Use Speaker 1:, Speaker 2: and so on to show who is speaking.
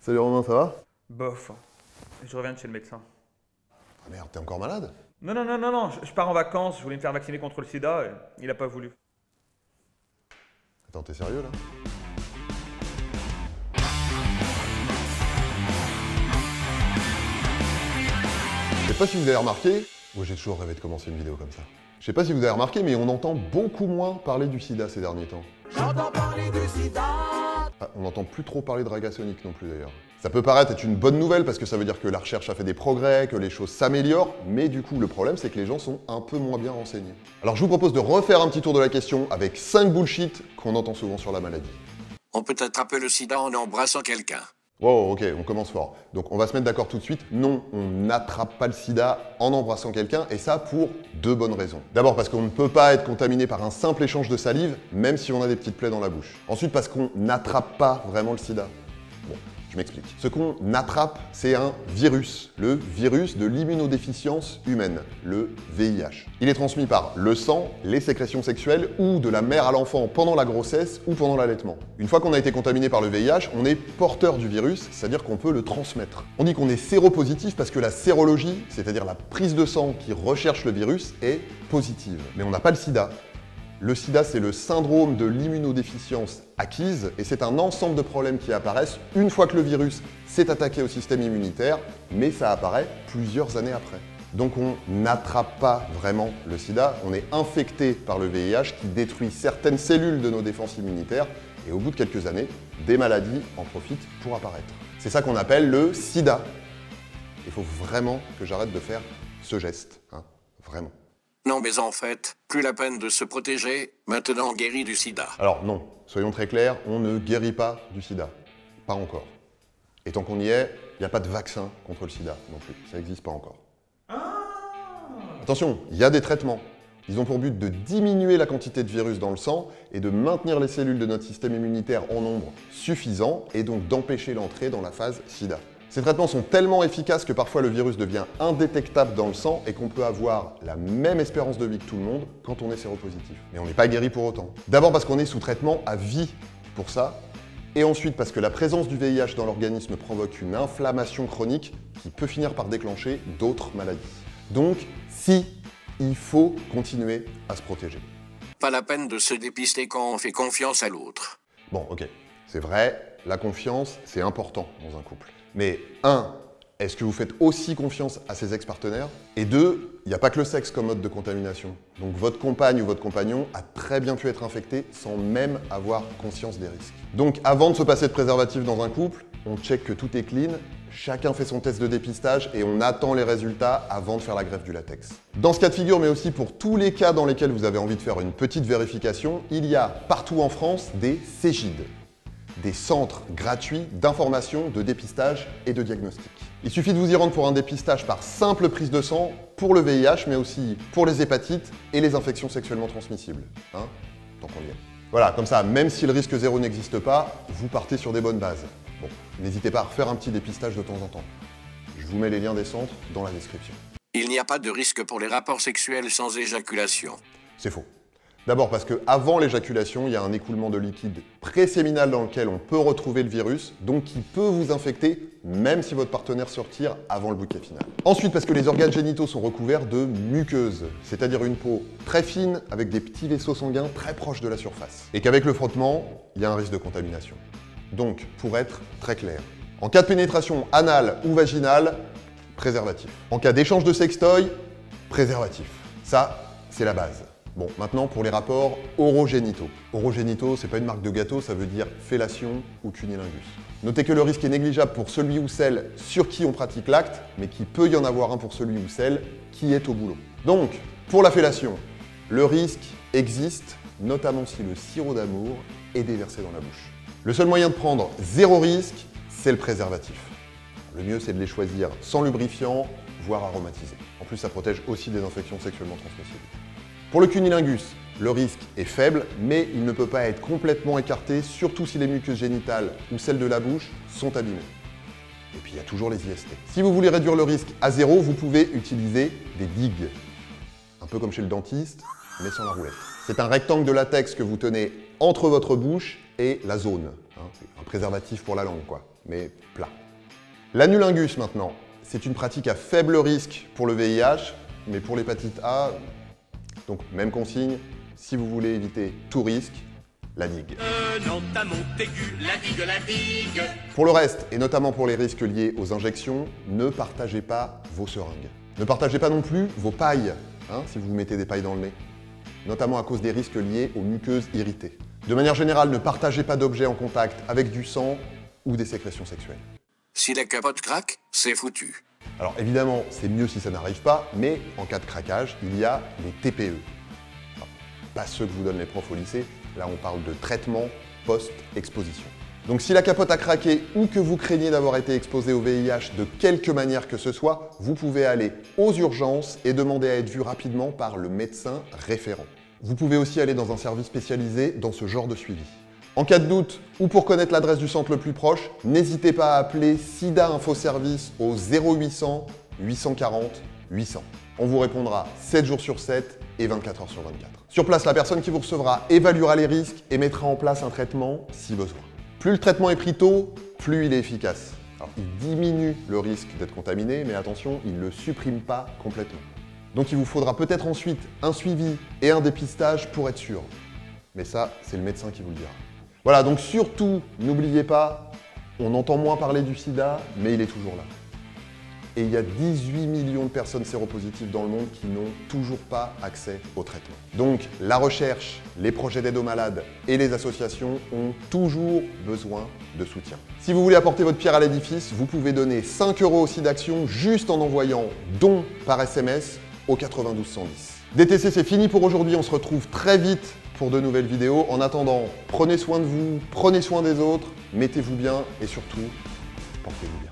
Speaker 1: Salut Romain, ça va?
Speaker 2: Bof. Je reviens de chez le médecin.
Speaker 1: Ah merde, t'es encore malade?
Speaker 2: Non, je pars en vacances, je voulais me faire vacciner contre le sida et il a pas voulu.
Speaker 1: Attends, t'es sérieux là? Je sais pas si vous avez remarqué, moi j'ai toujours rêvé de commencer une vidéo comme ça. Je sais pas si vous avez remarqué, mais on entend beaucoup moins parler du sida ces derniers temps.
Speaker 3: J'entends parler du sida.
Speaker 1: Ah, on n'entend plus trop parler de Ragasonic non plus d'ailleurs. Ça peut paraître être une bonne nouvelle parce que ça veut dire que la recherche a fait des progrès, que les choses s'améliorent, mais du coup le problème c'est que les gens sont un peu moins bien renseignés. Alors je vous propose de refaire un petit tour de la question avec 5 bullshit qu'on entend souvent sur la maladie.
Speaker 3: On peut attraper le sida en embrassant quelqu'un.
Speaker 1: Wow, ok, on commence fort. Donc on va se mettre d'accord tout de suite. Non, on n'attrape pas le sida en embrassant quelqu'un, et ça pour 2 bonnes raisons. D'abord parce qu'on ne peut pas être contaminé par un simple échange de salive, même si on a des petites plaies dans la bouche. Ensuite parce qu'on n'attrape pas vraiment le sida. Bon, je m'explique. Ce qu'on attrape, c'est un virus, le virus de l'immunodéficience humaine, le VIH. Il est transmis par le sang, les sécrétions sexuelles ou de la mère à l'enfant pendant la grossesse ou pendant l'allaitement. Une fois qu'on a été contaminé par le VIH, on est porteur du virus, c'est-à-dire qu'on peut le transmettre. On dit qu'on est séropositif parce que la sérologie, c'est-à-dire la prise de sang qui recherche le virus, est positive. Mais on n'a pas le sida. Le sida, c'est le syndrome de l'immunodéficience acquise, et c'est un ensemble de problèmes qui apparaissent une fois que le virus s'est attaqué au système immunitaire, mais ça apparaît plusieurs années après. Donc on n'attrape pas vraiment le sida, on est infecté par le VIH qui détruit certaines cellules de nos défenses immunitaires, et au bout de quelques années, des maladies en profitent pour apparaître. C'est ça qu'on appelle le sida. Il faut vraiment que j'arrête de faire ce geste, hein, vraiment.
Speaker 3: Non, mais en fait, plus la peine de se protéger, maintenant on guérit du sida.
Speaker 1: Alors non, soyons très clairs, on ne guérit pas du sida. Pas encore. Et tant qu'on y est, il n'y a pas de vaccin contre le sida non plus. Ça n'existe pas encore. Attention, il y a des traitements. Ils ont pour but de diminuer la quantité de virus dans le sang et de maintenir les cellules de notre système immunitaire en nombre suffisant et donc d'empêcher l'entrée dans la phase sida. Ces traitements sont tellement efficaces que parfois le virus devient indétectable dans le sang et qu'on peut avoir la même espérance de vie que tout le monde quand on est séropositif. Mais on n'est pas guéri pour autant. D'abord parce qu'on est sous traitement à vie pour ça, et ensuite parce que la présence du VIH dans l'organisme provoque une inflammation chronique qui peut finir par déclencher d'autres maladies. Donc, si, il faut continuer à se protéger.
Speaker 3: Pas la peine de se dépister quand on fait confiance à l'autre.
Speaker 1: Bon, ok, c'est vrai, la confiance, c'est important dans un couple. Mais 1, est-ce que vous faites aussi confiance à ses ex-partenaires? Et 2, il n'y a pas que le sexe comme mode de contamination. Donc votre compagne ou votre compagnon a très bien pu être infecté sans même avoir conscience des risques. Donc avant de se passer de préservatif dans un couple, on check que tout est clean, chacun fait son test de dépistage et on attend les résultats avant de faire la greffe du latex. Dans ce cas de figure, mais aussi pour tous les cas dans lesquels vous avez envie de faire une petite vérification, il y a partout en France des CEGID. Des centres gratuits d'information, de dépistage et de diagnostic. Il suffit de vous y rendre pour un dépistage par simple prise de sang pour le VIH, mais aussi pour les hépatites et les infections sexuellement transmissibles. Hein, tant qu'on y est. Voilà, comme ça, même si le risque zéro n'existe pas, vous partez sur des bonnes bases. Bon, n'hésitez pas à refaire un petit dépistage de temps en temps. Je vous mets les liens des centres dans la description.
Speaker 3: Il n'y a pas de risque pour les rapports sexuels sans éjaculation.
Speaker 1: C'est faux. D'abord parce qu'avant l'éjaculation, il y a un écoulement de liquide préséminal dans lequel on peut retrouver le virus, donc qui peut vous infecter même si votre partenaire se retire avant le bouquet final. Ensuite parce que les organes génitaux sont recouverts de muqueuse, c'est-à-dire une peau très fine avec des petits vaisseaux sanguins très proches de la surface. Et qu'avec le frottement, il y a un risque de contamination. Donc, pour être très clair, en cas de pénétration anale ou vaginale, préservatif. En cas d'échange de sextoy, préservatif. Ça, c'est la base. Bon, maintenant pour les rapports orogénitaux. Orogénitaux, c'est pas une marque de gâteau, ça veut dire fellation ou cunnilingus. Notez que le risque est négligeable pour celui ou celle sur qui on pratique l'acte, mais qu'il peut y en avoir un pour celui ou celle qui est au boulot. Donc, pour la fellation, le risque existe, notamment si le sirop d'amour est déversé dans la bouche. Le seul moyen de prendre 0 risque, c'est le préservatif. Le mieux, c'est de les choisir sans lubrifiant, voire aromatisés. En plus, ça protège aussi des infections sexuellement transmissibles. Pour le cunnilingus, le risque est faible, mais il ne peut pas être complètement écarté, surtout si les muqueuses génitales ou celles de la bouche sont abîmées. Et puis il y a toujours les IST. Si vous voulez réduire le risque à 0, vous pouvez utiliser des digues. Un peu comme chez le dentiste, mais sans la roulette. C'est un rectangle de latex que vous tenez entre votre bouche et la zone. C'est un préservatif pour la langue, quoi, mais plat. L'anulingus, maintenant, c'est une pratique à faible risque pour le VIH, mais pour l'hépatite A, donc même consigne, si vous voulez éviter tout risque, la digue. La digue. Pour le reste, et notamment pour les risques liés aux injections, ne partagez pas vos seringues. Ne partagez pas non plus vos pailles, si vous mettez des pailles dans le nez, notamment à cause des risques liés aux muqueuses irritées. De manière générale, ne partagez pas d'objets en contact avec du sang ou des sécrétions sexuelles.
Speaker 3: Si la capote craque, c'est foutu.
Speaker 1: Alors évidemment, c'est mieux si ça n'arrive pas, mais en cas de craquage, il y a les TPE. Alors, pas ceux que vous donnent les profs au lycée, là on parle de traitement post-exposition. Donc si la capote a craqué ou que vous craignez d'avoir été exposé au VIH de quelque manière que ce soit, vous pouvez aller aux urgences et demander à être vu rapidement par le médecin référent. Vous pouvez aussi aller dans un service spécialisé dans ce genre de suivi. En cas de doute ou pour connaître l'adresse du centre le plus proche, n'hésitez pas à appeler SIDA Info Service au 0800 840 800. On vous répondra 7 jours sur 7 et 24 heures sur 24. Sur place, la personne qui vous recevra évaluera les risques et mettra en place un traitement si besoin. Plus le traitement est pris tôt, plus il est efficace. Alors, il diminue le risque d'être contaminé, mais attention, il ne le supprime pas complètement. Donc il vous faudra peut-être ensuite un suivi et un dépistage pour être sûr. Mais ça, c'est le médecin qui vous le dira. Voilà, donc surtout, n'oubliez pas, on entend moins parler du sida, mais il est toujours là. Et il y a 18 millions de personnes séropositives dans le monde qui n'ont toujours pas accès au traitement. Donc la recherche, les projets d'aide aux malades et les associations ont toujours besoin de soutien. Si vous voulez apporter votre pierre à l'édifice, vous pouvez donner 5 € au SIDAction juste en envoyant « don » par SMS au 92 110. DTC, c'est fini pour aujourd'hui, on se retrouve très vite pour de nouvelles vidéos. En attendant, prenez soin de vous, prenez soin des autres, mettez-vous bien et surtout, portez-vous bien.